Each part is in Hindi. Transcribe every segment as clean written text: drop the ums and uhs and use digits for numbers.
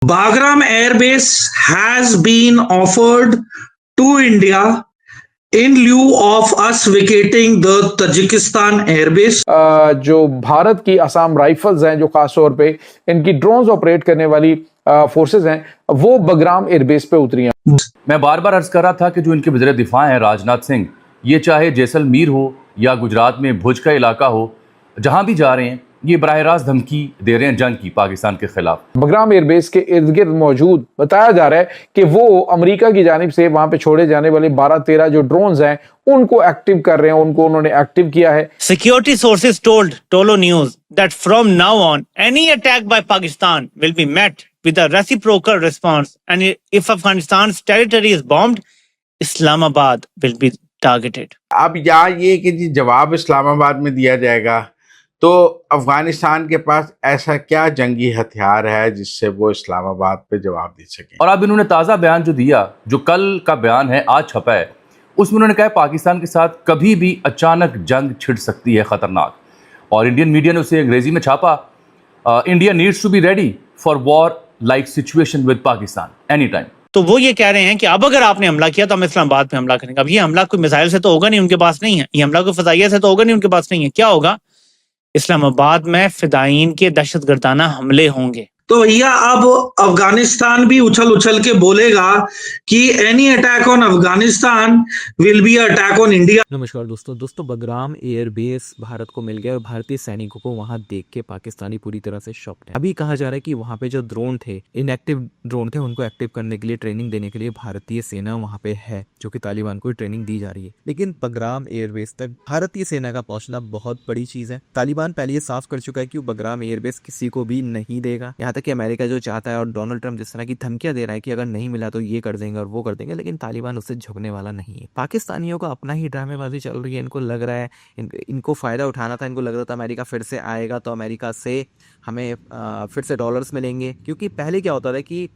Bagram Air Base has been offered to India in lieu of us vacating the Tajikistan Air Base. जो भारत की असम राइफल्स हैं, जो खास तौर पे इनकी ड्रोन्स ऑपरेट करने वाली फोर्सेस हैं, वो बगराम एयरबेस पे उतरी हैं। मैं बार बार अर्ज कर रहा था कि जो इनके वज़ीर दिफा हैं राजनाथ सिंह, ये चाहे जैसलमेर हो या गुजरात में भुज का इलाका हो, जहां भी जा रहे हैं ये बराह रास्त धमकी दे रहे हैं जंग की पाकिस्तान के खिलाफ। बगराम एयरबेस के इर्द गिर्द मौजूद बताया जा रहा है कि वो अमेरिका की जानिब से वहां पे छोड़े जाने वाले 12-13 जो ड्रोन्स हैं उनको एक्टिव कर रहे हैं, उनको उन्होंने एक्टिव किया है। Security sources told Tolo News that from now on, any attack by Pakistan will be met with a reciprocal response, and if Afghanistan's territory is bombed, Islamabad will be targeted. अब यहाँ ये कि जी जवाब इस्लामाबाद में दिया जाएगा, तो अफगानिस्तान के पास ऐसा क्या जंगी हथियार है जिससे वो इस्लामाबाद पे जवाब दे सकें। और अब इन्होंने ताज़ा बयान जो दिया, जो कल का बयान है, आज छपा है, उसमें उन्होंने कहा पाकिस्तान के साथ कभी भी अचानक जंग छिड़ सकती है, खतरनाक। और इंडियन मीडिया ने उसे अंग्रेजी में छापा, India needs to be ready for war like situation with Pakistan any time. तो वो ये कह रहे हैं कि अब अगर आपने हमला किया तो हम इस्लामाबाद पे हमला करेंगे। अब ये हमला कोई मिसाइल से तो होगा नहीं, उनके पास नहीं है। ये हमला कोई फजाइया से तो होगा नहीं, उनके पास नहीं है। क्या होगा? इस्लामाबाद में फिदायीन के दहशतगर्दाना हमले होंगे। तो भैया अब अफगानिस्तान भी उछल उछल के बोलेगा कि any attack on Afghanistan will be attack on India. नमस्कार दोस्तों, बगराम एयरबेस भारत को मिल गया और भारतीय सैनिकों को वहां देख के पाकिस्तानी पूरी तरह से शॉक्ड है। अभी कहा जा रहा है कि वहां पे जो ड्रोन थे, इनएक्टिव ड्रोन थे, उनको एक्टिव करने के लिए, ट्रेनिंग देने के लिए भारतीय सेना वहां पे है, जो कि तालिबान को ट्रेनिंग दी जा रही है। लेकिन बगराम एयरबेस तक भारतीय सेना का पहुंचना बहुत बड़ी चीज है। तालिबान पहले ये साफ कर चुका है कि वो बगराम एयरबेस किसी को भी नहीं देगा। यहाँ कि अमेरिका जो चाहता है और डोनाल्ड ट्रंप जिस तरह की धमकियां दे रहा है कि अगर नहीं मिला तो ये कर देंगे और वो कर देंगे, लेकिन तालिबान उससे झुकने वाला नहीं है। पाकिस्तानियों को अपना ही ड्रामेबाजी चल रही है। इनको लग रहा है इनको फायदा उठाना था। इनको लग रहा था अमेरिका फिर से आएगा तो अमेरिका से हमें फिर से डॉलर्स मिलेंगे, क्योंकि पहले क्या होता था कि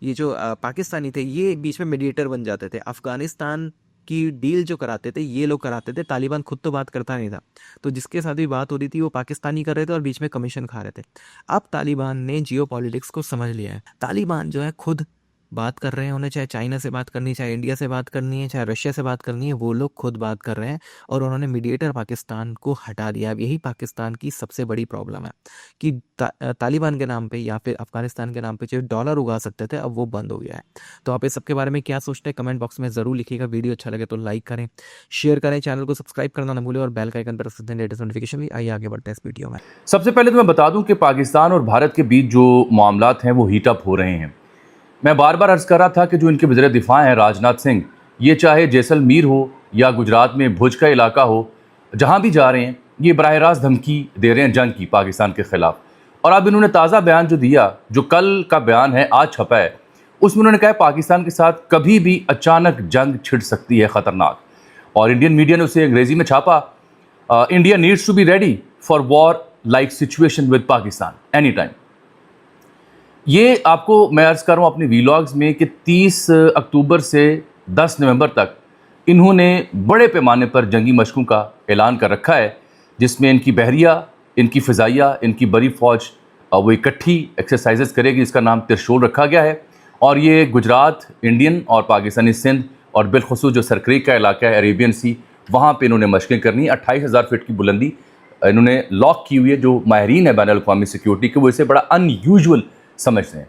ये जो पाकिस्तानी थे ये बीच में मीडिएटर बन जाते थे। अफगानिस्तान की डील जो कराते थे ये लोग कराते थे, तालिबान खुद तो बात करता नहीं था। तो जिसके साथ भी बात हो रही थी वो पाकिस्तानी कर रहे थे और बीच में कमीशन खा रहे थे। अब तालिबान ने जियो पॉलिटिक्स को समझ लिया है। तालिबान जो है खुद बात कर रहे हैं, उन्हें चाहे चाइना से बात करनी है, चाहे इंडिया से बात करनी है, चाहे रशिया से बात करनी है, वो लोग खुद बात कर रहे हैं और उन्होंने मीडिएटर पाकिस्तान को हटा दिया। अब यही पाकिस्तान की सबसे बड़ी प्रॉब्लम है कि तालिबान के नाम पे या फिर अफगानिस्तान के नाम पे जो डॉलर उगा सकते थे अब वो बंद हो गया है। तो आप इस सबके बारे में क्या सोचते हैं कमेंट बॉक्स में ज़रूर लिखिएगा। वीडियो अच्छा लगे तो लाइक करें, शेयर करें, चैनल को सब्सक्राइब करना ना भूलें और बेल का आइकन पर प्रेस करें लेटेस्ट नोटिफिकेशन भी। आइए आगे बढ़ते हैं इस वीडियो में। सबसे पहले तो मैं बता दूं कि पाकिस्तान और भारत के बीच जो मामलात हैं वो हीट अप हो रहे हैं। मैं बार बार अर्ज कर रहा था कि जो इनके वज़ीर दिफा हैं राजनाथ सिंह, ये चाहे जैसलमेर हो या गुजरात में भुज का इलाका हो, जहां भी जा रहे हैं ये बराह रास्त धमकी दे रहे हैं जंग की पाकिस्तान के खिलाफ। और अब इन्होंने ताज़ा बयान जो दिया, जो कल का बयान है, आज छपा है, उसमें उन्होंने कहा पाकिस्तान के साथ कभी भी अचानक जंग छिड़ सकती है, खतरनाक। और इंडियन मीडिया ने उसे अंग्रेजी में छापा, India needs to be ready for war like situation with Pakistan any time. ये आपको मैं अर्ज़ कर रहा हूँ अपने वीलॉग्स में कि 30 अक्टूबर से 10 नवंबर तक इन्होंने बड़े पैमाने पर जंगी मशकों का ऐलान कर रखा है, जिसमें इनकी बहरिया, इनकी फ़िज़ाइया, इनकी बड़ी फ़ौज वो इकट्ठी एक्सरसाइजेस करेगी। इसका नाम त्रिशूल रखा गया है। और ये गुजरात, इंडियन और पाकिस्तानी सिंध और बिलखुसूस जो सरक्रीक का इलाका है, अरेबियन सी, वहाँ पर इन्होंने मशक़ें करनी। 28,000 फीट की बुलंदी इन्होंने लॉक की हुई है। जो माहिरीन है बैनुल-अक़वामी सिक्योरिटी के, वो इसे बड़ा अनयूजुअल समझते हैं।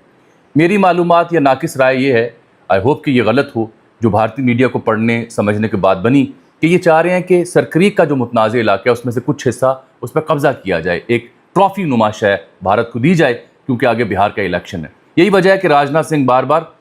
मेरी मालूमात या नाकिस राय ये है, आई होप कि ये गलत हो, जो भारतीय मीडिया को पढ़ने समझने के बाद बनी, कि ये चाह रहे हैं कि सरक्रीक का जो मुतनाज़ इलाका है उसमें से कुछ हिस्सा उस पर कब्ज़ा किया जाए, एक ट्रॉफी नुमा शय भारत को दी जाए, क्योंकि आगे बिहार का इलेक्शन है। यही वजह है कि राजनाथ सिंह बार बार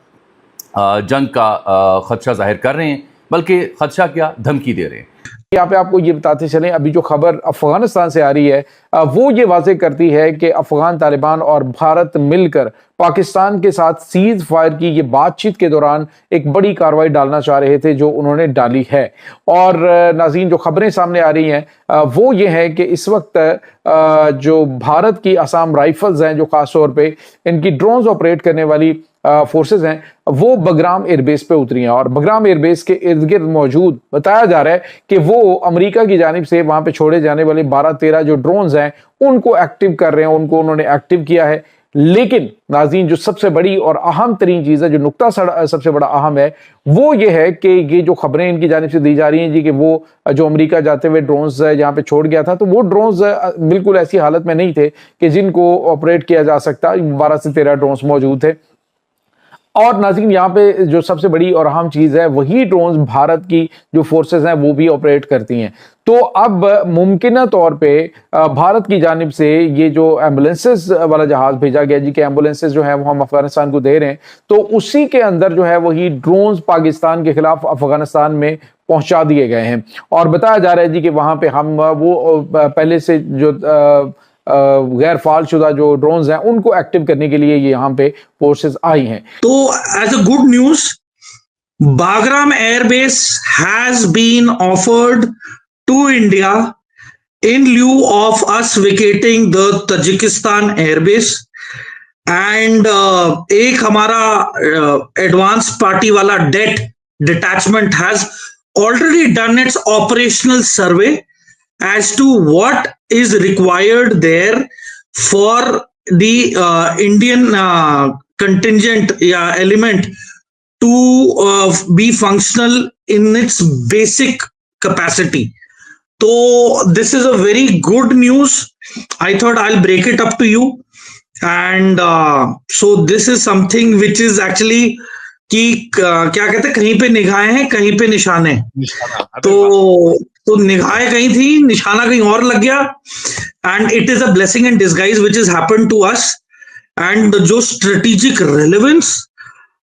जंग का खदशा जाहिर कर रहे हैं, बल्कि खदशा क्या, धमकी दे रहे हैं। यहाँ पे आपको ये बताते चलें, अभी जो खबर अफगानिस्तान से आ रही है वो ये वाज़ेह करती है कि अफगान तालिबान और भारत मिलकर पाकिस्तान के साथ सीज फायर की ये बातचीत के दौरान एक बड़ी कार्रवाई डालना चाह रहे थे, जो उन्होंने डाली है। और नाज़रीन, जो खबरें सामने आ रही हैं वो ये है कि इस वक्त जो भारत की असम राइफल्स हैं, जो खास तौर पे इनकी ड्रोन्स ऑपरेट करने वाली फोर्सेस हैं, वो बगराम एयरबेस पे उतरी हैं। और बगराम एयरबेस के इर्द गिर्द मौजूद बताया जा रहा है कि वो अमेरिका की जानिब से वहां पे छोड़े जाने वाले 12-13 जो ड्रोन्स हैं उनको एक्टिव कर रहे हैं, उनको उन्होंने एक्टिव किया है। लेकिन नाज़रीन, जो सबसे बड़ी और अहम तरीन चीज़ है, जो नुक्ता सबसे बड़ा अहम है, वो ये है कि ये जो खबरें इनकी जानिब से दी जा रही हैं जी कि वो जो अमेरिका जाते हुए ड्रोन्स जहाँ पे छोड़ गया था, तो वो ड्रोन्स बिल्कुल ऐसी हालत में नहीं थे कि जिनको ऑपरेट किया जा सकता। 12 से 13 ड्रोन्स मौजूद थे। और नाज़रीन, यहाँ पे जो सबसे बड़ी और अहम चीज़ है, वही ड्रोन्स भारत की जो फोर्सेस हैं वो भी ऑपरेट करती हैं। तो अब मुमकिन तौर पे भारत की जानिब से ये जो एम्बुलेंसेस वाला जहाज़ भेजा गया जी, कि एम्बुलेंसेस जो है वो हम अफगानिस्तान को दे रहे हैं, तो उसी के अंदर जो है वही ड्रोन्स पाकिस्तान के खिलाफ अफगानिस्तान में पहुंचा दिए गए हैं। और बताया जा रहा है जी कि वहाँ पे हम वो पहले से जो गैर फाल शुदा जो ड्रोन्स हैं उनको एक्टिव करने के लिए ये यहाँ पे फोर्सेस आई हैं। तो as a good news, Bagram airbase has been offered to India in lieu of us vacating the Tajikistan airbase, and एक हमारा एडवांस पार्टी वाला that detachment has already done its operational survey as to what is required there for the Indian contingent element to be functional in its basic capacity. So this is a very good news. I thought I'll break it up to you, and so this is something which is actually कि क्या कहते हैं, कहीं पे निगाहें हैं कहीं पे निशाने। तो निगाहें कहीं थी, निशाना कहीं और लग गया, and it is a blessing in disguise which is happened to us. And जो स्ट्रेटेजिक रेलेवेंस,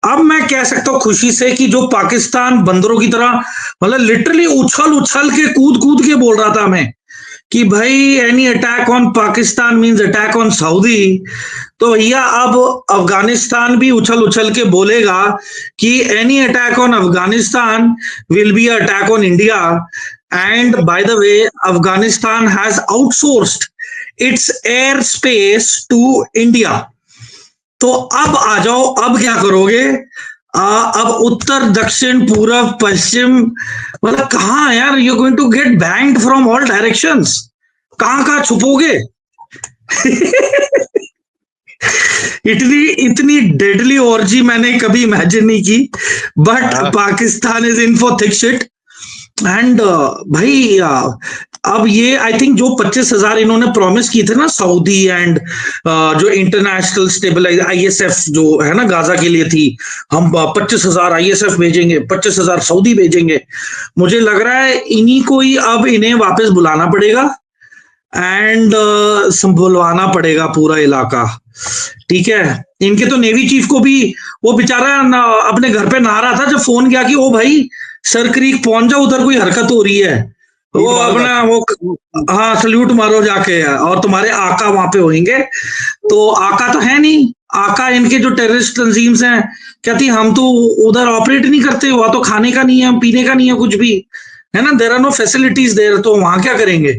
अब मैं कह सकता हूं खुशी से कि जो पाकिस्तान बंदरों की तरह मतलब लिटरली उछल उछल के कूद के बोल रहा था हमें कि भाई any attack on Pakistan means attack on Saudi, तो भैया अब अफगानिस्तान भी उछल उछल के बोलेगा कि any attack on Afghanistan will be attack on India. And by the way, Afghanistan has outsourced its air space to India. तो अब आ जाओ, अब क्या करोगे? अब उत्तर दक्षिण पूर्व पश्चिम मतलब कहाँ यार, you going to get banged from all directions. कहाँ छुपोगे? इतनी डेडली ऑर्जी मैंने कभी इमेजिन नहीं की, but Pakistan is in for thick shit. And भाई अब ये आई थिंक जो 25,000 इन्होंने प्रॉमिस की थे ना सऊदी एंड जो इंटरनेशनल स्टेबलाइज ISF जो है ना गाजा के लिए थी, हम 25,000 ISF भेजेंगे, 25,000 सऊदी भेजेंगे। मुझे लग रहा है इन्हीं को ही अब इन्हें वापस बुलाना पड़ेगा एंड संभलवाना पड़ेगा पूरा इलाका। ठीक है, इनके तो नेवी चीफ को भी वो बेचारा अपने घर पे नहा रहा था जब फोन किया कि ओ भाई सर क्रीक पहुंच जाओ, उधर कोई हरकत हो रही है, वो अपना वो हाँ सल्यूट मारो जाके, और तुम्हारे आका वहां पे होंगे। तो आका तो है नहीं, आका इनके जो टेररिस्ट तंजीम्स हैं कहती हम तो उधर ऑपरेट नहीं करते, वहां तो खाने का नहीं है, पीने का नहीं है कुछ भी, है ना, there are no facilities there, तो वहां क्या करेंगे।